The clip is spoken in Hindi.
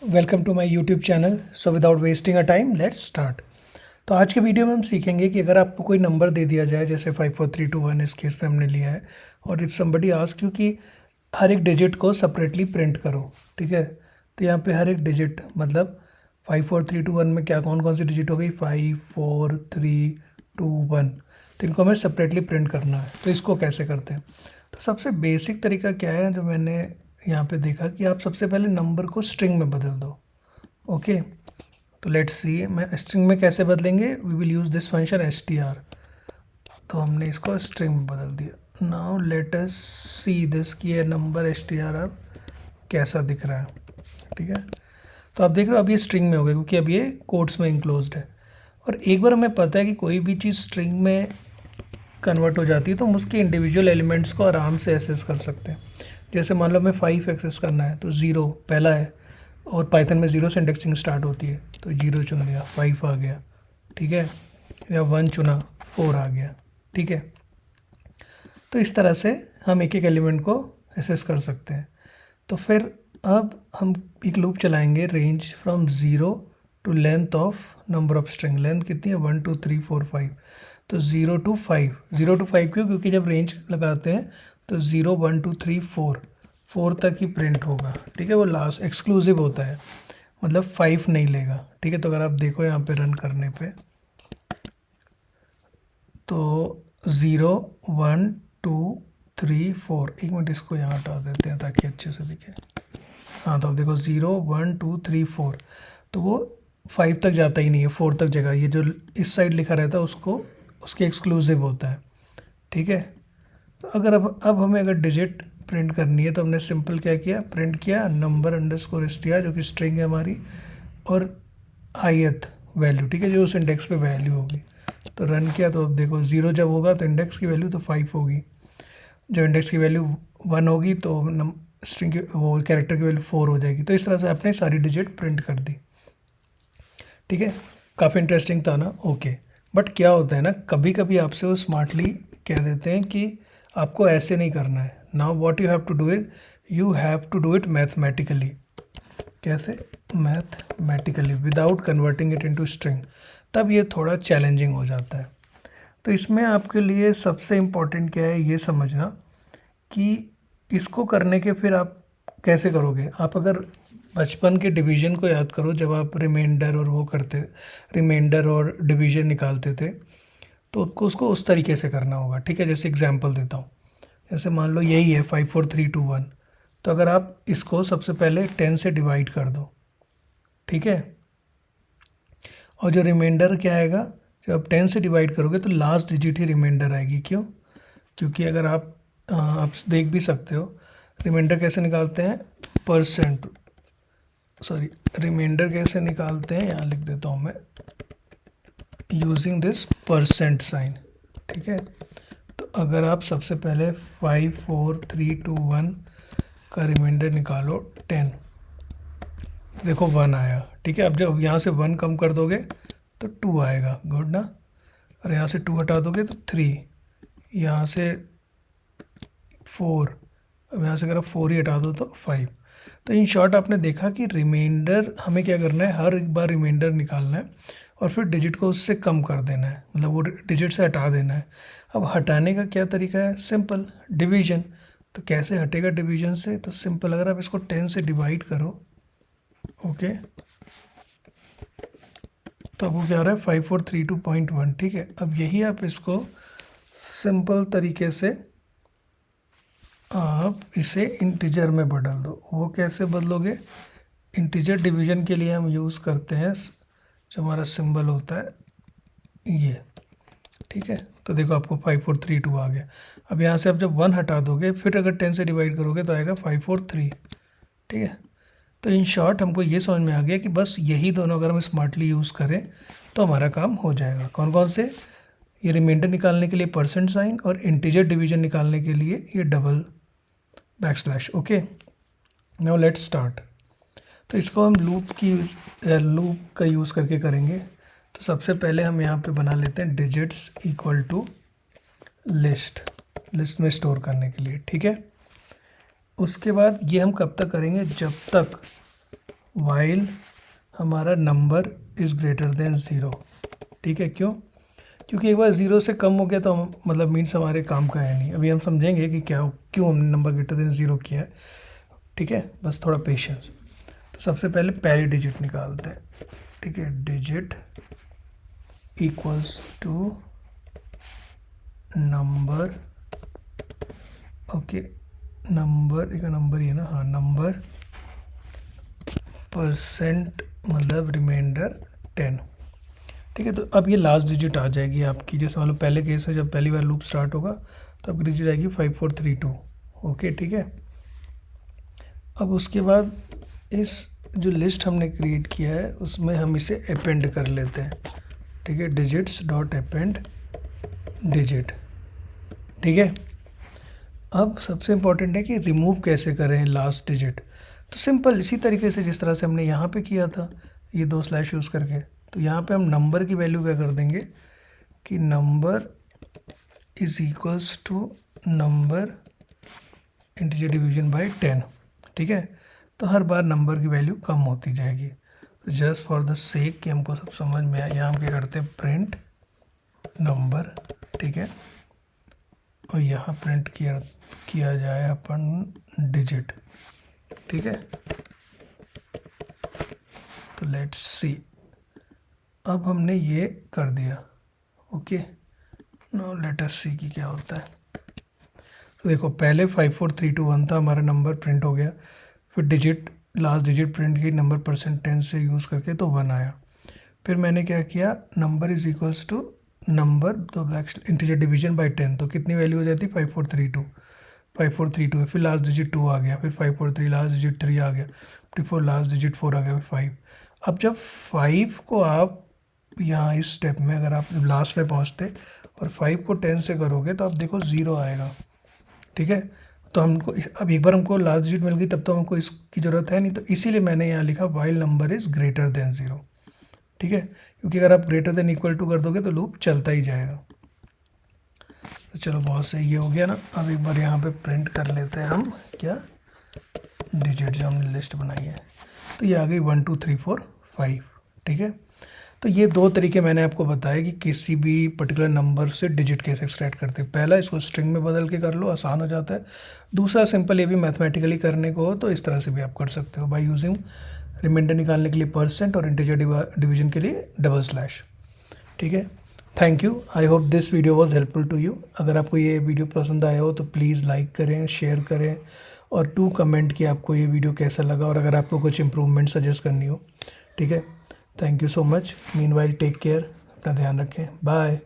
Welcome to my YouTube channel. So without wasting a time let's start. तो आज के वीडियो में हम सीखेंगे कि अगर आपको कोई नंबर दे दिया जाए, जैसे 54321 इस केस में हमने लिया है, और इफ़ समबडी आस्क यू कि हर एक डिजिट को सेपरेटली प्रिंट करो, ठीक है। तो यहाँ पे हर एक डिजिट मतलब 54321 में क्या कौन कौन सी डिजिट हो गई, 54321, तो इनको हमें सेपरेटली प्रिंट करना है। तो इसको कैसे करते हैं? तो सबसे बेसिक तरीका क्या है जो मैंने यहाँ पे देखा कि आप सबसे पहले नंबर को स्ट्रिंग में बदल दो। ओके, तो लेट्स सी मैं स्ट्रिंग में कैसे बदलेंगे। We will use this function str। तो हमने इसको स्ट्रिंग में बदल दिया। Now let us see this कि ये नंबर str अब कैसा दिख रहा है, ठीक है। तो आप देख रहे हो अब ये स्ट्रिंग में हो गया क्योंकि अब ये कोट्स में इंक्लोज्ड है। और एक बार हमें पता है कि कोई भी चीज़ स्ट्रिंग में कन्वर्ट हो जाती है तो हम उसके इंडिविजुअल एलिमेंट्स को आराम से एक्सेस कर सकते हैं। जैसे मान लो हमें 5 एक्सेस करना है तो 0 पहला है, और पाइथन में 0 से इंडेक्सिंग स्टार्ट होती है, तो 0 चुन लिया, 5 आ गया, ठीक है। या 1 चुना, 4 आ गया, ठीक है। तो इस तरह से हम एक एक एलिमेंट को एक्सेस कर सकते हैं। तो फिर अब हम एक लूप चलाएंगे, range from 0 to length of number of string. Length कितनी है, 1 2 3 4 5। तो 0 to 5, 0 to 5 क्यों? क्योंकि जब रेंज लगाते हैं तो 0 1 2 3 4 तक ही प्रिंट होगा, ठीक है। वो लास्ट एक्सक्लूसिव होता है, मतलब 5 नहीं लेगा, ठीक है। तो अगर आप देखो यहाँ पे रन करने पे तो 0 1 2 3 4, एक मिनट इसको यहाँ हटा देते हैं ताकि अच्छे से दिखे। हाँ, तो अब देखो 0 1 2 3 4, तो वो 5 तक जाता ही नहीं है, 4 तक जगह। ये जो इस साइड लिखा रहता है उसको उसके एक्सक्लूसिव होता है, ठीक है। तो अगर अब हमें अगर डिजिट प्रिंट करनी है तो हमने सिंपल क्या किया, प्रिंट किया नंबर अंडरस्कोर str जो कि स्ट्रिंग है हमारी, और ith वैल्यू, ठीक है, जो उस इंडेक्स पे वैल्यू होगी। तो रन किया तो अब देखो 0 जब होगा तो इंडेक्स की वैल्यू तो 5 होगी, जब इंडेक्स की वैल्यू 1 होगी तो स्ट्रिंग की वो कैरेक्टर की वैल्यू 4 हो जाएगी। तो इस तरह से आपने सारी डिजिट प्रिंट कर दी, ठीक है। काफ़ी इंटरेस्टिंग था ना? ओके। बट क्या होता है ना, कभी कभी आपसे वो स्मार्टली कह देते हैं कि आपको ऐसे नहीं करना है। Now what you have to do is you have to do it mathematically. कैसे? Mathematically without converting it into string. तब ये थोड़ा चैलेंजिंग हो जाता है। तो इसमें आपके लिए सबसे इम्पोर्टेंट क्या है ये समझना कि इसको करने के फिर आप कैसे करोगे। आप अगर बचपन के डिवीजन को याद करो, जब आप रिमाइंडर और वो करते, रिमाइंडर और डिवीजन निकालते थे, तो उसको उस तरीके से करना होगा, ठीक है। जैसे एग्जांपल देता हूँ, जैसे मान लो यही है 54321, तो अगर आप इसको सबसे पहले 10 से डिवाइड कर दो, ठीक है। और जो रिमाइंडर क्या आएगा, जब आप 10 से डिवाइड करोगे तो लास्ट डिजिट ही रिमाइंडर आएगी। क्यों? क्योंकि अगर आप देख भी सकते हो रिमाइंडर कैसे निकालते हैं, परसेंट, सॉरी, रिमाइंडर कैसे निकालते हैं, यहाँ लिख देता हूँ मैं, यूजिंग दिस परसेंट साइन, ठीक है। तो अगर आप सबसे पहले 54321 का रिमाइंडर निकालो 10, तो देखो 1 आया, ठीक है। अब जब यहाँ से 1 कम कर दोगे तो 2 आएगा, गुड ना। और यहाँ से 2 हटा दोगे तो 3, यहाँ से 4, अब यहाँ से अगर आप 4 ही हटा दो तो 5। तो इन शॉर्ट आपने देखा कि रिमाइंडर हमें क्या करना है, हर एक बार रिमाइंडर निकालना है और फिर डिजिट को उससे कम कर देना है, मतलब वो डिजिट से हटा देना है। अब हटाने का क्या तरीका है, सिंपल, डिवीजन। तो कैसे हटेगा डिवीजन से, तो सिंपल, अगर आप इसको 10 से डिवाइड करो, ओके, तो अब वो क्या हो रहा है, 5432.1, ठीक है। अब यही आप इसको सिंपल तरीके से आप इसे इंटीजर में बदल दो। वो कैसे बदलोगे? इंटीजर डिवीजन के लिए हम यूज़ करते हैं जो हमारा सिंबल होता है ये, ठीक है। तो देखो आपको 5432 आ गया। अब यहाँ से आप जब 1 हटा दोगे फिर अगर 10 से डिवाइड करोगे तो आएगा 543, ठीक है। तो इन शॉर्ट हमको ये समझ में आ गया कि बस यही दोनों अगर हम स्मार्टली यूज़ करें तो हमारा काम हो जाएगा। कौन कौन से? ये रिमाइंडर निकालने के लिए परसेंट साइन, और इंटीजर डिवीजन निकालने के लिए ये double backslash. Okay, now let's start. तो इसको हम लूप का यूज़ करके करेंगे। तो सबसे पहले हम यहाँ पे बना लेते हैं डिजिट्स इक्वल टू लिस्ट में स्टोर करने के लिए, ठीक है। उसके बाद ये हम कब तक करेंगे, जब तक वाइल हमारा नंबर इज़ ग्रेटर देन 0। ठीक है, क्यों? क्योंकि एक बार 0 से कम हो गया तो मतलब मीन्स हमारे काम का है नहीं। अभी हम समझेंगे कि क्यों हमने नंबर ग्रेटर देन 0 किया है। ठीक है, बस थोड़ा पेशेंस। तो सबसे पहले पहली डिजिट निकालते हैं। ठीक है, digit equals to number, okay, number एक नंबर ही है ना, हाँ, नंबर परसेंट मतलब रिमाइंडर 10। ठीक है, तो अब ये लास्ट डिजिट आ जाएगी आपकी। जैसे मतलब पहले केस में जब पहली बार लूप स्टार्ट होगा तो आपकी डिजिट आएगी 5432। ओके, ठीक है। अब उसके बाद इस जो लिस्ट हमने क्रिएट किया है उसमें हम इसे अपेंड कर लेते हैं। ठीक है, डिजिट्स डॉट अपेंड डिजिट। ठीक है, अब सबसे इम्पॉर्टेंट है कि रिमूव कैसे करें लास्ट डिजिट। तो सिंपल इसी तरीके से जिस तरह से हमने यहाँ पे किया था, ये 2 स्लैश यूज़ करके। तो यहाँ पे हम नंबर की वैल्यू क्या कर देंगे कि number is equals to number integer division by 10। ठीक है, तो हर बार नंबर की वैल्यू कम होती जाएगी। तो जस्ट फॉर द सेक कि हमको सब समझ में आए, यहाँ हम क्या करते हैं, प्रिंट नंबर। ठीक है, और यहाँ प्रिंट किया जाए अपन डिजिट। ठीक है, तो लेट्स सी, अब हमने ये कर दिया। ओके, नो लेट अस सी कि क्या होता है। तो देखो पहले 54321 था हमारा नंबर, प्रिंट हो गया। फिर डिजिट लास्ट डिजिट प्रिंट की नंबर परसेंट 10 से यूज़ करके तो 1 आया। फिर मैंने क्या किया, number is equals to number तो इंटीजर डिवीजन बाय 10, तो कितनी वैल्यू हो जाती है 5432 है। फिर लास्ट डिजिट 2 आ गया, फिर 543 लास्ट डिजिट 3 आ गया, 54 लास्ट डिजिट 4 आ गया, फिर 5। अब जब 5 को आप यहाँ इस स्टेप में अगर आप लास्ट में पहुँचते और 5 को 10 से करोगे तो आप देखो 0 आएगा। ठीक है, तो हमको अब एक बार हमको लास्ट डिजिट मिल गई तब तो हमको इसकी ज़रूरत है नहीं, तो इसीलिए मैंने यहाँ लिखा while number is greater than 0। ठीक है, क्योंकि अगर आप ग्रेटर देन इक्वल टू कर दोगे तो लूप चलता ही जाएगा। तो चलो बहुत सही, ये हो गया ना। अब एक बार यहाँ पे प्रिंट कर लेते हैं हम क्या, डिजिट जो हमने लिस्ट बनाई है। तो ये आ गई 1 2 3 4 5। ठीक है, तो ये 2 तरीके मैंने आपको बताया कि किसी भी पर्टिकुलर नंबर से डिजिट कैसे एक्सट्रैक्ट करते हैं। पहला, इसको स्ट्रिंग में बदल के कर लो, आसान हो जाता है। दूसरा, सिंपल ये भी मैथमेटिकली करने को हो तो इस तरह से भी आप कर सकते हो बाय यूजिंग रिमाइंडर निकालने के लिए परसेंट और इंटीजर डिवीजन के लिए डबल स्लैश। ठीक है, thank you. I hope this video was helpful to you. अगर आपको ये वीडियो पसंद आया हो तो प्लीज़ लाइक करें, शेयर करें और टू कमेंट कि आपको ये वीडियो कैसा लगा और अगर आपको कुछ इम्प्रूवमेंट सजेस्ट करनी हो। ठीक है, thank you so much. Meanwhile take care, अपना ध्यान रखें, बाय।